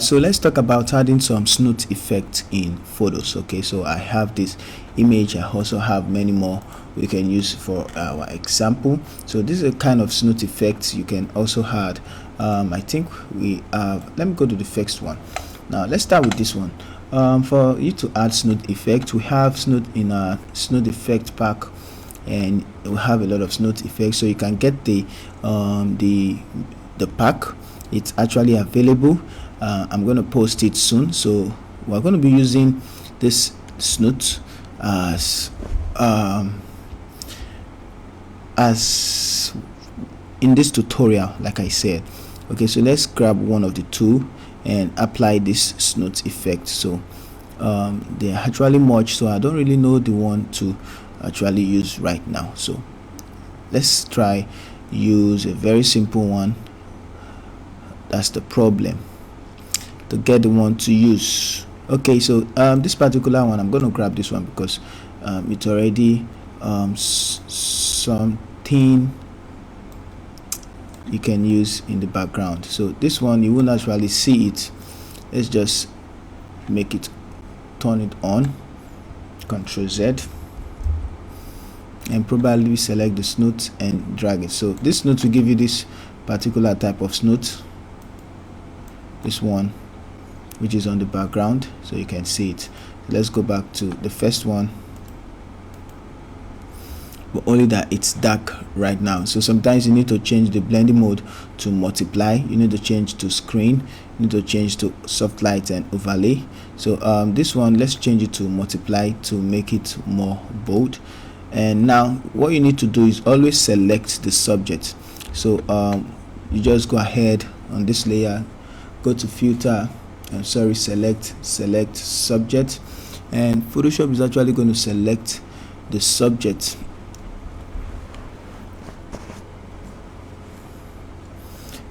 So let's talk about adding some snoot effect in photos. Okay, so I have this image. I also have many more we can use for our example. So this is a kind of snoot effect you can also add. I think we let me go to the first one. Now let's start with this one. For you to add snoot effect, we have snoot in a snoot effect pack, and we have a lot of snoot effects, so you can get the pack. It's actually available. I'm going to post it soon. So we're going to be using this snoot as in this tutorial, like I said. Okay, so let's grab one of the two and apply this snoot effect. So they are actually merged, so I don't really know the one to actually use right now. So let's try use a very simple one. That's the problem, to get the one to use. Okay, so this particular one, I'm going to grab this one because it's already something you can use in the background. So this one you won't actually see it. Let's just make it, turn it on, Ctrl Z, and probably select the snoot and drag it. So this snoot will give you this particular type of snoot, this one which is on the background, so you can see it. Let's go back to the first one, but only that it's dark right now. So sometimes you need to change the blending mode to multiply, you need to change to screen, you need to change to soft light and overlay. So this one, let's change it to multiply to make it more bold. And now what you need to do is always select the subject. So you just go ahead on this layer, go to filter, select subject, and Photoshop is actually going to select the subject.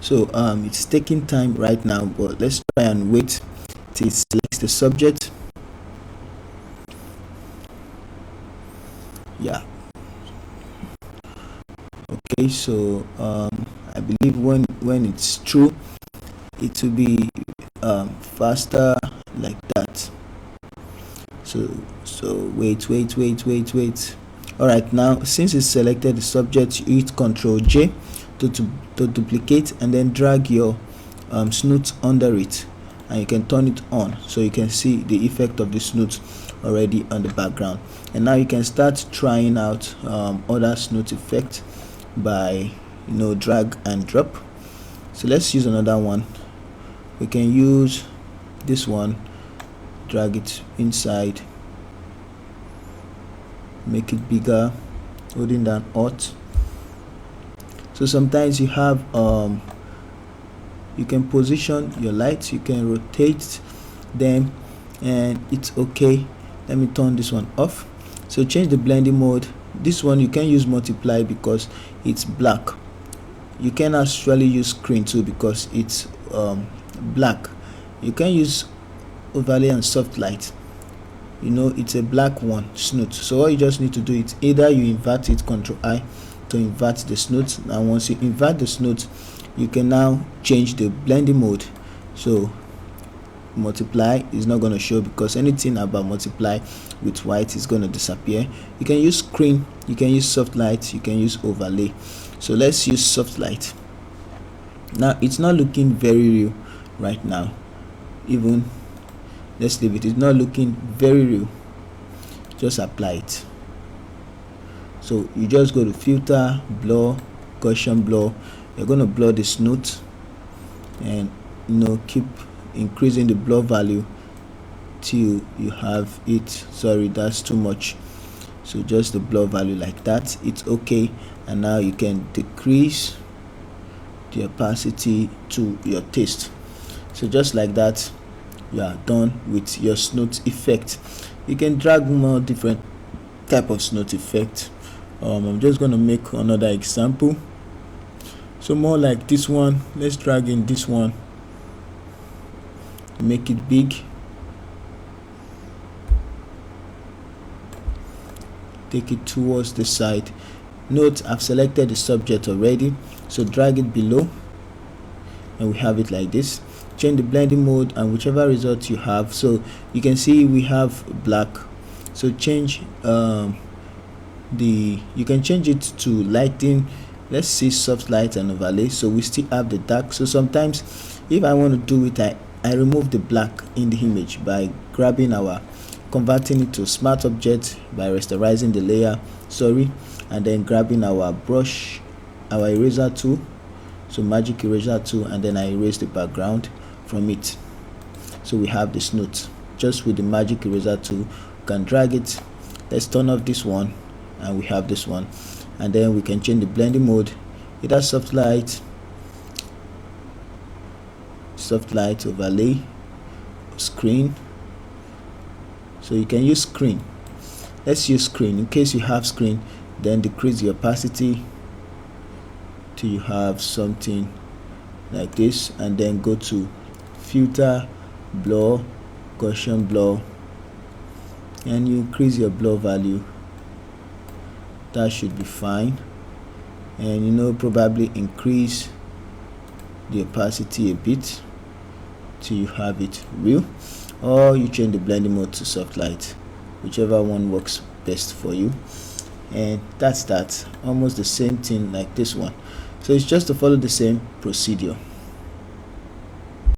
So it's taking time right now, but let's try and wait till it selects the subject. Yeah, okay, so I believe when it's true, it will be faster like that. So wait. All right, now since it's selected the subject, you hit Ctrl J to duplicate and then drag your snoot under it, and you can turn it on, so you can see the effect of the snoot already on the background. And now you can start trying out other snoot effect by drag and drop. So let's use another one. We can use this one, drag it inside, make it bigger, holding down Alt. So sometimes you have you can position your lights, you can rotate them, and it's okay. Let me turn this one off. So change the blending mode. This one you can use multiply because it's black. You can actually use screen too because it's black. You can use overlay and soft light. It's a black one, snoot. So all you just need to do is either you invert it, Ctrl I, to invert the snoot. Now once you invert the snoot, you can now change the blending mode. So multiply is not going to show because anything about multiply with white is going to disappear. You can use screen, you can use soft light, you can use overlay. So let's use soft light. Now it's not looking very real right now. Even let's leave it, it's not looking very real. Just apply it. So you just go to filter, blur, Gaussian blur. You're going to blur the snoot, and keep increasing the blur value till you have it. Sorry, that's too much. So just the blur value like that, it's okay. And now you can decrease the opacity to your taste. So just like that, you are done with your snoot effect. You can drag more different type of snoot effect. I'm just going to make another example. So more like this one, let's drag in this one, make it big, take it towards the side. Note I've selected the subject already, so drag it below and we have it like this. change the blending mode, and whichever result you have. So you can see we have black. So change you can change it to lighting. Let's see soft light and overlay. So we still have the dark. So sometimes if I want to do it, I remove the black in the image by converting it to smart object by rasterizing the layer, and then grabbing our brush, our eraser tool, so magic eraser tool, and then I erase the background from it. So we have the Snoots. Just with the magic eraser tool, you can drag it. Let's turn off this one, and we have this one. And then we can change the blending mode, either soft light, overlay, screen. So you can use screen. Let's use screen. In case you have screen, then decrease the opacity till you have something like this, and then go to filter, blur, Gaussian blur, and you increase your blur value. That should be fine. And probably increase the opacity a bit till you have it real, or you change the blending mode to soft light, whichever one works best for you. And that's almost the same thing like this one. So it's just to follow the same procedure.